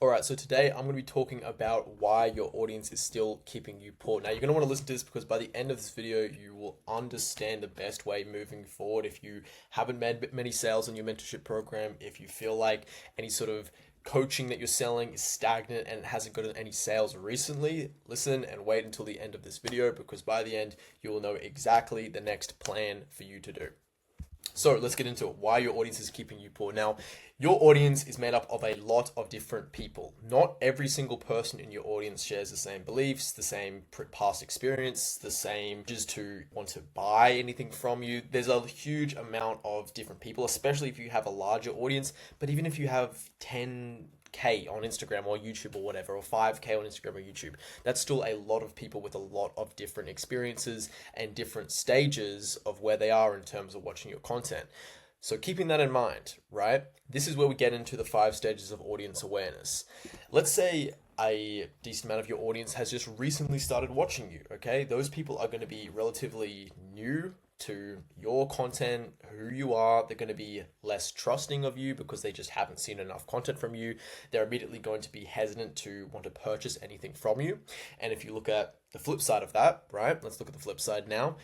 All right, so today I'm going to be talking about why your audience is still keeping you poor. Now, you're going to want to listen to this because by the end of this video, you will understand the best way moving forward. If you haven't made many sales in your mentorship program, if you feel like any sort of coaching that you're selling is stagnant and it hasn't gotten any sales recently, listen and wait until the end of this video because by the end, you will know exactly the next plan for you to do. So let's get into it. Why your audience is keeping you poor. Now, your audience is made up of a lot of different people. Not every single person in your audience shares the same beliefs, the same past experience, the same just to want to buy anything from you. There's a huge amount of different people, especially if you have a larger audience. But even if you have 10K on Instagram or YouTube or whatever, or 5K on Instagram or YouTube, that's still a lot of people with a lot of different experiences and different stages of where they are in terms of watching your content. So keeping that in mind, right? This is where we get into the 5 stages of audience awareness. Let's say a decent amount of your audience has just recently started watching you, okay? Those people are going to be relatively new to your content, who you are. They're going to be less trusting of you because they just haven't seen enough content from you. They're immediately going to be hesitant to want to purchase anything from you. And if you look at the flip side of that, right? Let's look at the flip side now.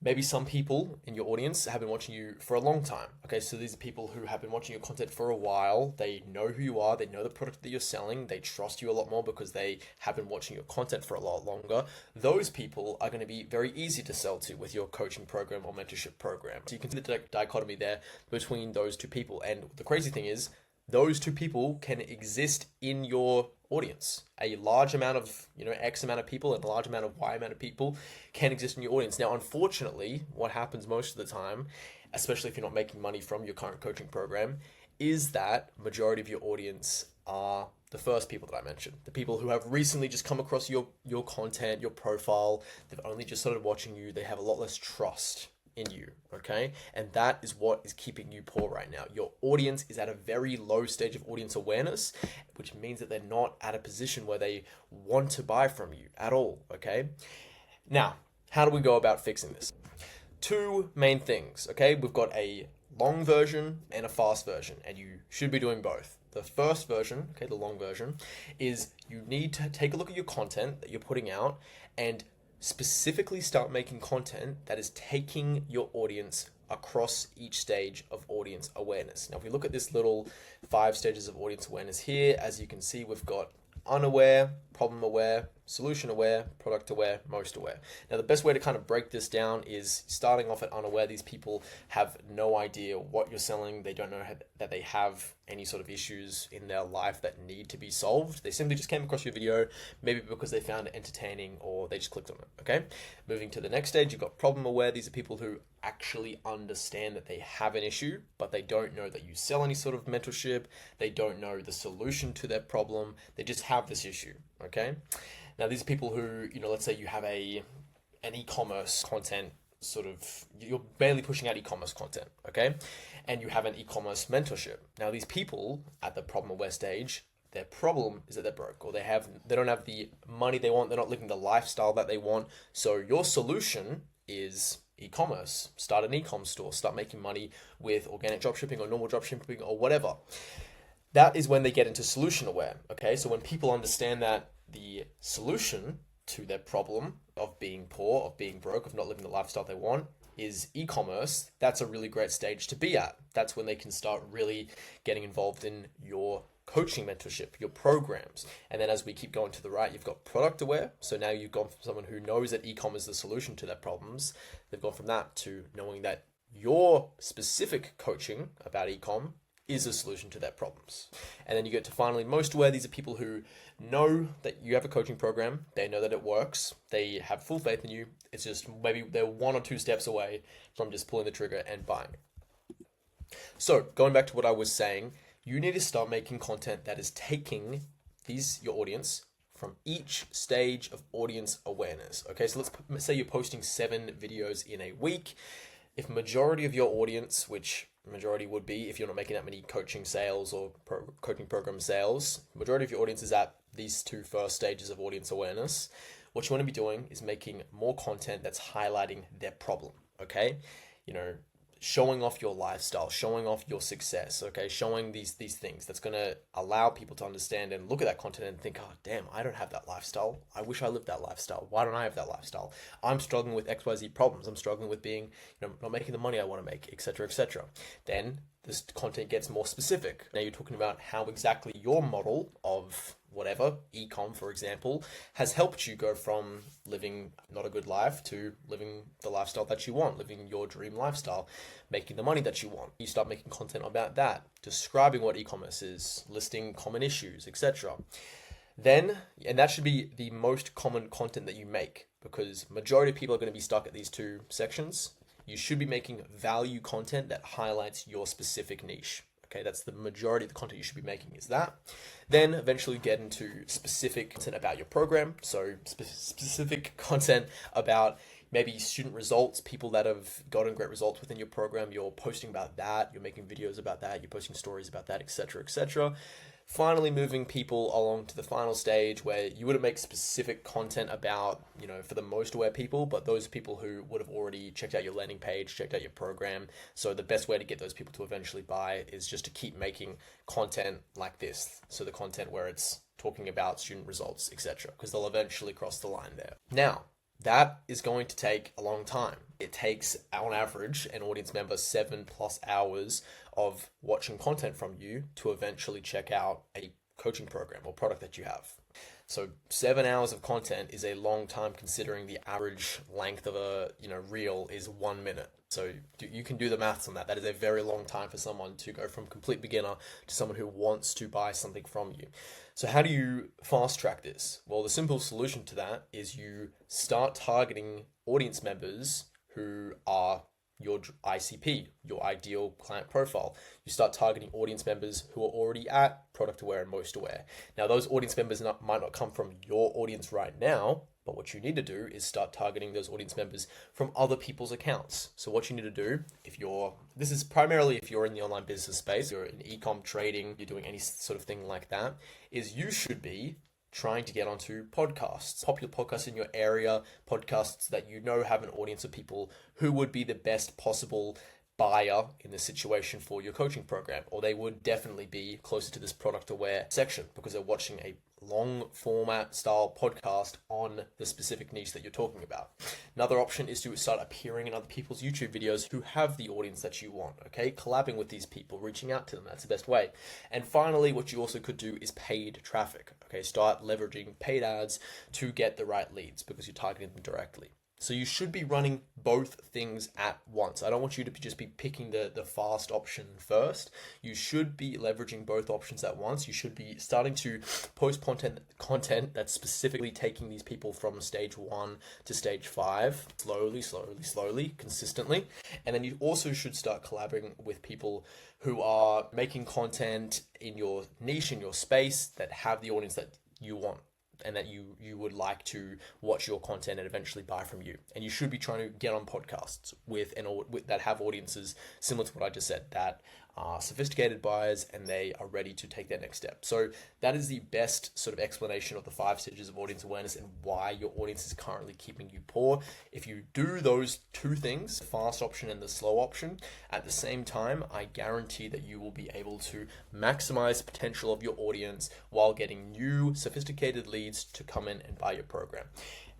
Maybe some people in your audience have been watching you for a long time. Okay, so these are people who have been watching your content for a while. They know who you are. They know the product that you're selling. They trust you a lot more because they have been watching your content for a lot longer. Those people are going to be very easy to sell to with your coaching program or mentorship program. So you can see the dichotomy there between those two people. And the crazy thing is, those two people can exist in your audience. A large amount of, X amount of people and a large amount of Y amount of people can exist in your audience. Now, unfortunately, what happens most of the time, especially if you're not making money from your current coaching program, is that majority of your audience are the first people that I mentioned, the people who have recently just come across your content, your profile. They've only just started watching you. They have a lot less trust in you, okay? And that is what is keeping you poor right now. Your audience is at a very low stage of audience awareness, which means that they're not at a position where they want to buy from you at all, okay? Now, how do we go about fixing this? 2 main things, okay? We've got a long version and a fast version, and you should be doing both. The first version, okay, the long version, is you need to take a look at your content that you're putting out and specifically start making content that is taking your audience across each stage of audience awareness. Now, if we look at this little 5 stages of audience awareness here, as you can see, we've got unaware, problem aware, solution aware, product aware, most aware. Now, the best way to kind of break this down is starting off at unaware. These people have no idea what you're selling. They don't know that they have any sort of issues in their life that need to be solved. They simply just came across your video, maybe because they found it entertaining or they just clicked on it, okay? Moving to the next stage, you've got problem aware. These are people who actually understand that they have an issue, but they don't know that you sell any sort of mentorship. They don't know the solution to their problem. They just have this issue, okay? Now, these are people who, let's say you have an e-commerce content sort of, you're barely pushing out e-commerce content, okay? And you have an e-commerce mentorship. Now, these people at the problem aware stage, their problem is that they're broke or they don't have the money they want. They're not living the lifestyle that they want. So your solution is e-commerce. Start an e-com store, start making money with organic dropshipping or normal dropshipping or whatever. That is when they get into solution aware, okay? So when people understand that the solution to their problem of being poor, of being broke, of not living the lifestyle they want is e-commerce, that's a really great stage to be at. That's when they can start really getting involved in your coaching mentorship, your programs. And then as we keep going to the right, you've got product aware. So now you've gone from someone who knows that e-com is the solution to their problems. They've gone from that to knowing that your specific coaching about e-com is a solution to their problems. And then you get to finally most aware. These are people who know that you have a coaching program. They know that it works. They have full faith in you. It's just maybe they're 1 or 2 steps away from just pulling the trigger and buying. So going back to what I was saying, you need to start making content that is taking your audience from each stage of audience awareness. Okay, so let's say you're posting 7 videos in a week. If majority of your audience, which majority would be if you're not making that many coaching sales or coaching program sales, majority of your audience is at these 2 first stages of audience awareness, what you want to be doing is making more content that's highlighting their problem, okay? showing off your lifestyle, showing off your success, okay, showing these things that's going to allow people to understand and look at that content and think, oh damn, I don't have that lifestyle. I wish I lived that lifestyle. Why don't I have that lifestyle? I'm struggling with XYZ problems. I'm struggling with being, not making the money I want to make, etc., etc. Then this content gets more specific. Now you're talking about how exactly your model of whatever, e-com for example, has helped you go from living not a good life to living the lifestyle that you want, living your dream lifestyle, making the money that you want. You start making content about that, describing what e-commerce is, listing common issues, etc. Then, and that should be the most common content that you make, because majority of people are going to be stuck at these two sections. You should be making value content that highlights your specific niche. Okay, that's the majority of the content you should be making is that. Then eventually get into specific content about your program. So specific content about maybe student results, people that have gotten great results within your program. You're posting about that. You're making videos about that. You're posting stories about that, etc., etc. Finally, moving people along to the final stage where you wouldn't make specific content about, for the most aware people, but those people who would have already checked out your landing page, checked out your program. So the best way to get those people to eventually buy is just to keep making content like this. So the content where it's talking about student results, etc., because they'll eventually cross the line there. Now, that is going to take a long time. It takes, on average, an audience member 7+ hours of watching content from you to eventually check out a coaching program or product that you have. So 7 hours of content is a long time, considering the average length of a reel is 1 minute. So you can do the maths on that. That is a very long time for someone to go from complete beginner to someone who wants to buy something from you. So how do you fast track this? Well, the simple solution to that is you start targeting audience members who are your ICP, your ideal client profile. You start targeting audience members who are already at Product Aware and Most Aware. Now, those audience members might not come from your audience right now, but what you need to do is start targeting those audience members from other people's accounts. So what you need to do, this is primarily if you're in the online business space, you're in e-com trading, you're doing any sort of thing like that, is you should be trying to get onto podcasts, popular podcasts in your area, podcasts that have an audience of people who would be the best possible buyer in the situation for your coaching program, or they would definitely be closer to this Product Aware section because they're watching a long format style podcast on the specific niche that you're talking about. Another option is to start appearing in other people's YouTube videos who have the audience that you want, okay? Collabing with these people, reaching out to them, that's the best way. And finally, what you also could do is paid traffic, okay? Start leveraging paid ads to get the right leads because you're targeting them directly. So you should be running both things at once. I don't want you to just be picking the fast option first. You should be leveraging both options at once. You should be starting to post content that's specifically taking these people from stage 1 to stage 5, slowly, consistently. And then you also should start collaborating with people who are making content in your niche, in your space, that have the audience that you want and that you would like to watch your content and eventually buy from you. And you should be trying to get on podcasts that have audiences similar to what I just said, that are sophisticated buyers and they are ready to take their next step. So that is the best sort of explanation of the 5 stages of audience awareness and why your audience is currently keeping you poor. If you do those 2 things, the fast option and the slow option, at the same time, I guarantee that you will be able to maximize the potential of your audience while getting new sophisticated leads to come in and buy your program.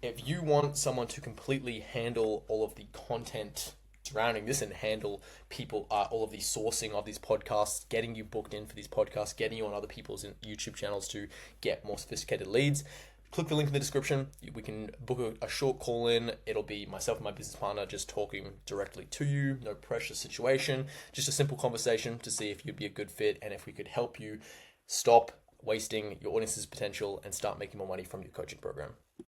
If you want someone to completely handle all of the content surrounding this and handle people, all of the sourcing of these podcasts, getting you booked in for these podcasts, getting you on other people's YouTube channels to get more sophisticated leads, click the link in the description. We can book a short call in. It'll be myself and my business partner just talking directly to you. No pressure situation, just a simple conversation to see if you'd be a good fit and if we could help you stop wasting your audience's potential and start making more money from your coaching program.